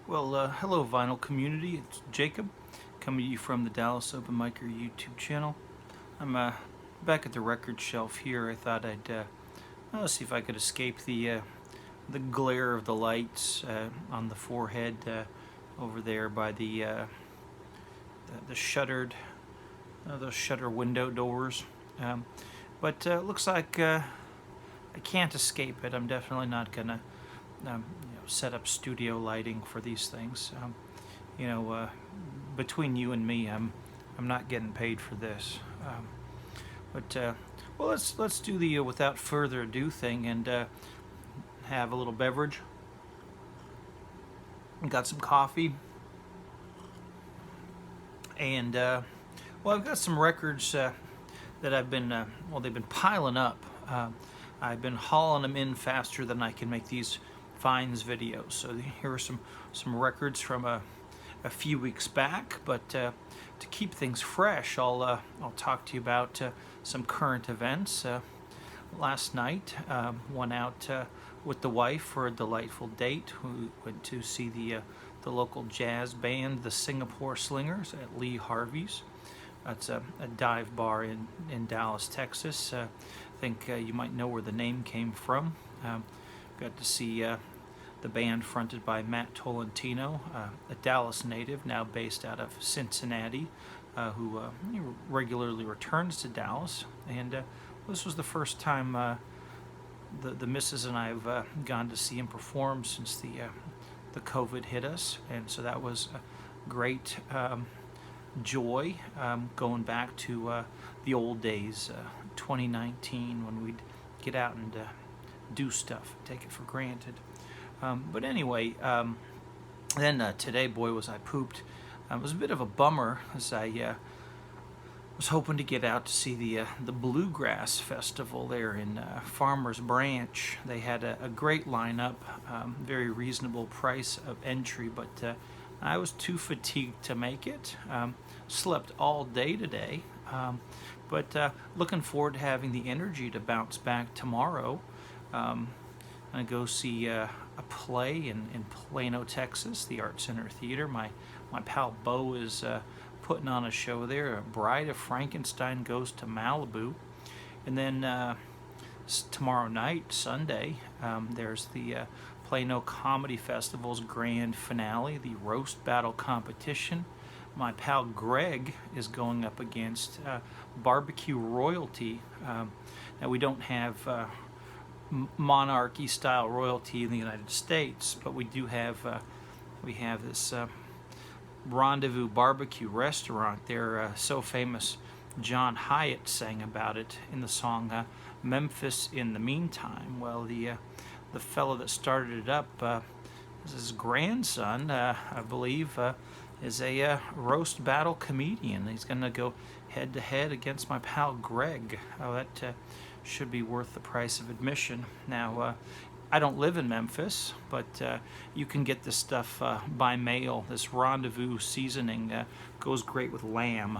Well, hello vinyl community, it's Jacob coming to you from the Dallas Open Micer YouTube channel. I'm back at the record shelf here. I thought I'd see if I could escape the glare of the lights on the forehead over there by the shuttered those shutter window doors. But looks like I can't escape it. I'm definitely not gonna set up studio lighting for these things. Between you and me, I'm not getting paid for this. Well, let's do the without further ado thing and have a little beverage. Got some coffee, and well, I've got some records that I've been they've been piling up. I've been hauling them in faster than I can make these finds videos. So here are some records from a few weeks back, but to keep things fresh, I'll talk to you about some current events. Last night, went out with the wife for a delightful date. We went to see the local jazz band, the Singapore Slingers, at Lee Harvey's. That's a dive bar in Dallas, Texas. I think you might know where the name came from. Got to see the band fronted by Matt Tolentino, a Dallas native now based out of Cincinnati, who regularly returns to Dallas. And this was the first time the missus and I have gone to see him perform since the COVID hit us, and so that was a great joy, going back to the old days, 2019, when we'd get out and do stuff, take it for granted. But anyway, then today, boy, was I pooped. It was a bit of a bummer, as I was hoping to get out to see the Bluegrass Festival there in Farmers Branch. They had a great lineup, very reasonable price of entry, but I was too fatigued to make it. Slept all day today, but looking forward to having the energy to bounce back tomorrow. I'm going to go see a play in Plano, Texas, the Art Center Theater. My pal Bo is putting on a show there. Bride of Frankenstein Goes to Malibu. And then tomorrow night, Sunday, there's the Plano Comedy Festival's grand finale, the Roast Battle Competition. My pal Greg is going up against Barbecue Royalty. Now, we don't have monarchy-style royalty in the United States, but we do have this Rendezvous Barbecue restaurant there, so famous. John Hyatt sang about it in the song Memphis in the Meantime. Well, the fellow that started it up is his grandson, I believe, is a roast battle comedian. He's going to go head-to-head against my pal Greg. Oh, that should be worth the price of admission. Now, I don't live in Memphis, but you can get this stuff by mail. This Rendezvous seasoning goes great with lamb.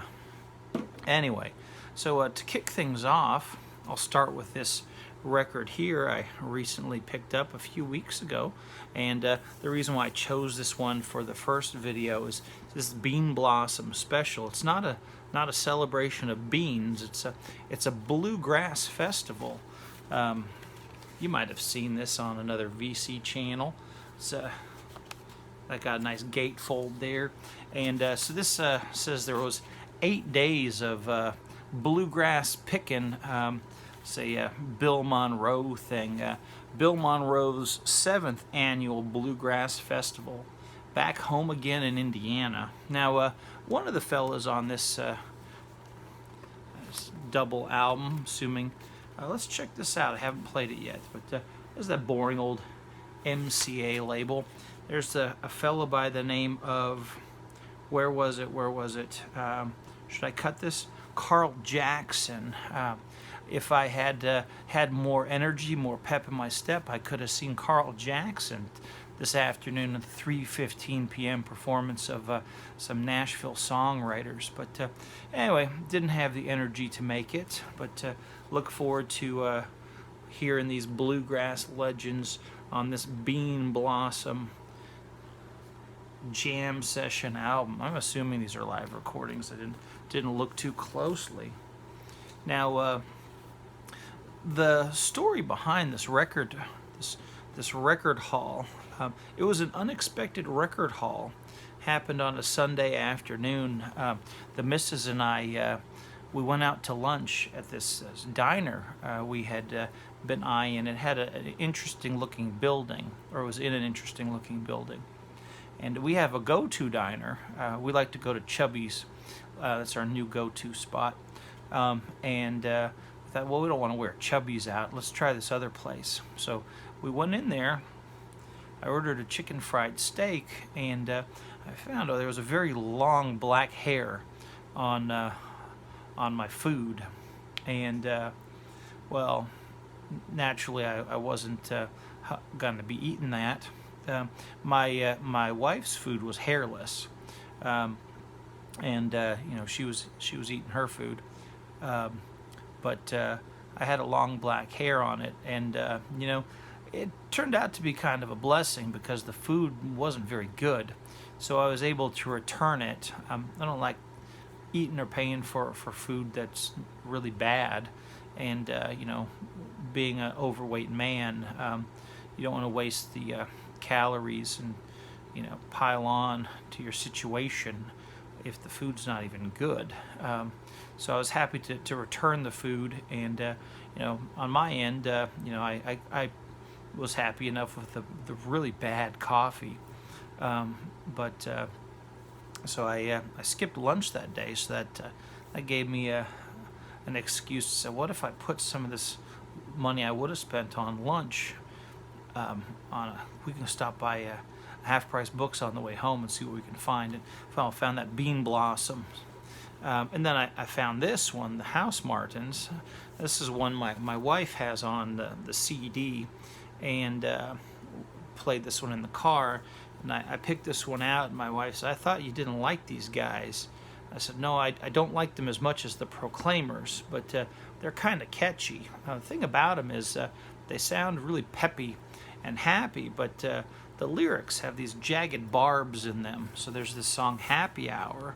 Anyway, so to kick things off, I'll start with this record here I recently picked up a few weeks ago, and the reason why I chose this one for the first video is this Bean Blossom special. It's not a celebration of beans. It's a bluegrass festival. You might have seen this on another VC channel. It's that got a nice gatefold there, and so this says there was 8 days of bluegrass picking. Say a Bill Monroe thing. Bill Monroe's 7th annual Bluegrass Festival, back home again in Indiana. Now, one of the fellas on this double album, assuming, let's check this out. I haven't played it yet, but there's that boring old MCA label. There's a fella by the name of, where was it? Should I cut this? Carl Jackson. If I had had more energy, more pep in my step, I could have seen Carl Jackson this afternoon at the 3:15 p.m. performance of some Nashville songwriters. But anyway, didn't have the energy to make it, but look forward to hearing these bluegrass legends on this Bean Blossom jam session album. I'm assuming these are live recordings. I didn't look too closely. Now, the story behind this record, this record haul, it was an unexpected record haul. Happened on a Sunday afternoon. The missus and I, we went out to lunch at this diner we had been eyeing. It had an interesting looking building, or it was in an interesting looking building. And we have a go-to diner. We like to go to Chubby's. That's our new go-to spot. And we thought, well, we don't want to wear Chubby's out. Let's try this other place. So we went in there. I ordered a chicken fried steak, and I found there was a very long black hair on my food. And well, naturally, I wasn't going to be eating that. My wife's food was hairless, and you know, she was eating her food, but I had a long black hair on it, and you know, it turned out to be kind of a blessing because the food wasn't very good, so I was able to return it. I don't like eating or paying for food that's really bad, and you know, being an overweight man, you don't want to waste the calories and, you know, pile on to your situation if the food's not even good. So I was happy to return the food, and you know, on my end, you know, I was happy enough with the really bad coffee, but so I skipped lunch that day, so that gave me an excuse to say, what if I put some of this money I would have spent on lunch we can stop by Half Price Books on the way home and see what we can find. And I found that Bean Blossom, and then I found this one, the House Martins. This is one my wife has on the CD, and played this one in the car, and I picked this one out, and my wife said, I thought you didn't like these guys. I said, no, I don't like them as much as the Proclaimers, but they're kind of catchy. The thing about them is they sound really peppy and happy, but the lyrics have these jagged barbs in them. So there's this song Happy Hour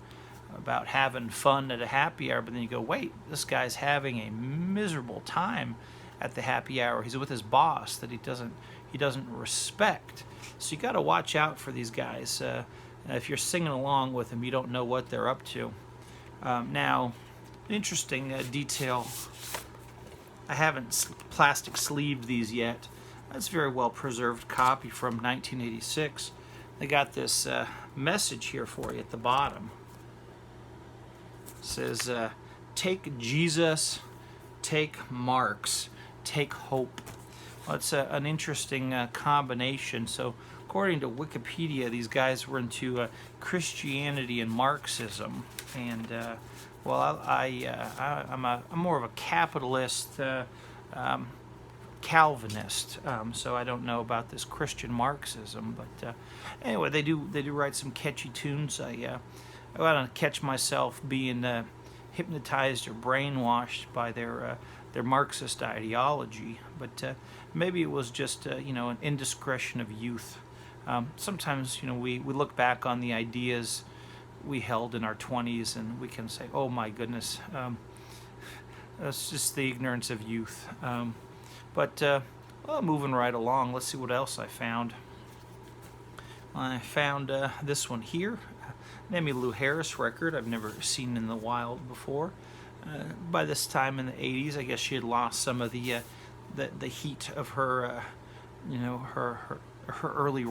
about having fun at a happy hour, but then you go, wait, this guy's having a miserable time at the happy hour. He's with his boss that he doesn't respect. So you got to watch out for these guys. If you're singing along with them, you don't know what they're up to. Now, an interesting detail, I haven't plastic sleeved these yet. That's a very well preserved copy from 1986. They got this message here for you at the bottom. It says, take Jesus, take Marx, take hope. Well, it's an interesting combination. So according to Wikipedia, these guys were into Christianity and Marxism. And well, I'm more of a capitalist Calvinist, so I don't know about this Christian Marxism, but anyway, they do write some catchy tunes. I want to catch myself being hypnotized or brainwashed by their Marxist ideology, but maybe it was just you know, an indiscretion of youth. Sometimes, you know, we look back on the ideas we held in our 20s, and we can say, oh my goodness, that's just the ignorance of youth. But well, moving right along, let's see what else I found. I found this one here, an Emmylou Harris record I've never seen in the wild before. By this time in the 80s, I guess she had lost some of the heat of her, you know, her early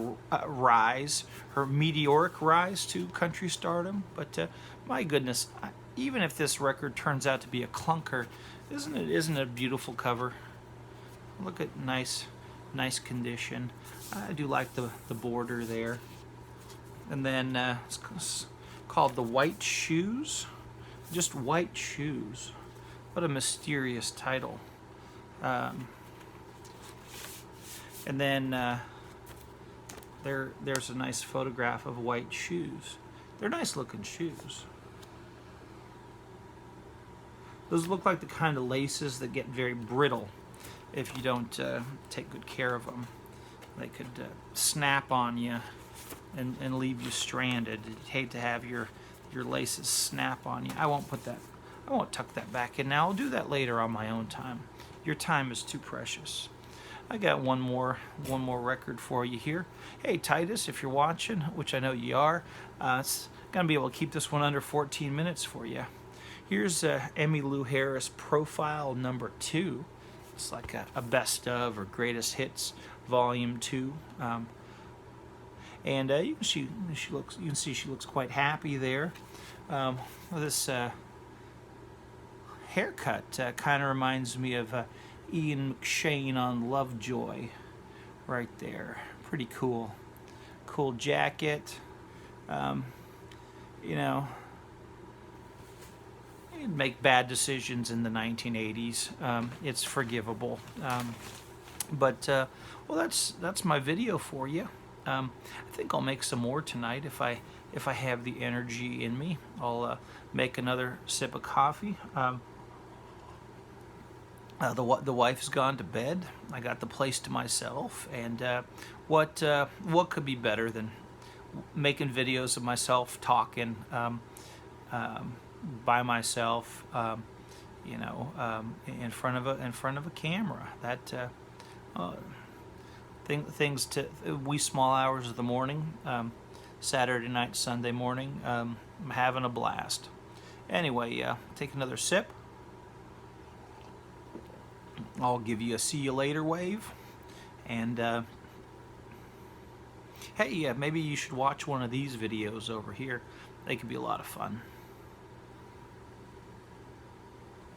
rise, her meteoric rise to country stardom. But my goodness, even if this record turns out to be a clunker, isn't it a beautiful cover? Look at nice condition. I do like the border there. And then it's called The White Shoes. Just White Shoes. What a mysterious title. And then there's a nice photograph of white shoes. They're nice looking shoes. Those look like the kind of laces that get very brittle if you don't take good care of them. They could snap on you and leave you stranded. You'd hate to have your laces snap on you. I won't tuck that back in now. I'll do that later on my own time. Your time is too precious. I got one more record for you here. Hey Titus, if you're watching, which I know you are, it's gonna be able to keep this one under 14 minutes for you. Here's Emmylou Harris Profile number 2. It's like a best of or greatest hits volume 2. And you can see she looks quite happy there. This haircut kind of reminds me of Ian McShane on Lovejoy, right there. Pretty cool. Cool jacket. You know, you'd make bad decisions in the 1980s. It's forgivable. But well, that's my video for you. I think I'll make some more tonight if I have the energy in me. I'll make another sip of coffee. The wife's gone to bed. I got the place to myself, and what could be better than making videos of myself talking by myself, you know, in front of a camera. That things to wee small hours of the morning, Saturday night, Sunday morning. I'm having a blast. Anyway, take another sip. I'll give you a see you later wave, and hey, maybe you should watch one of these videos over here. They could be a lot of fun.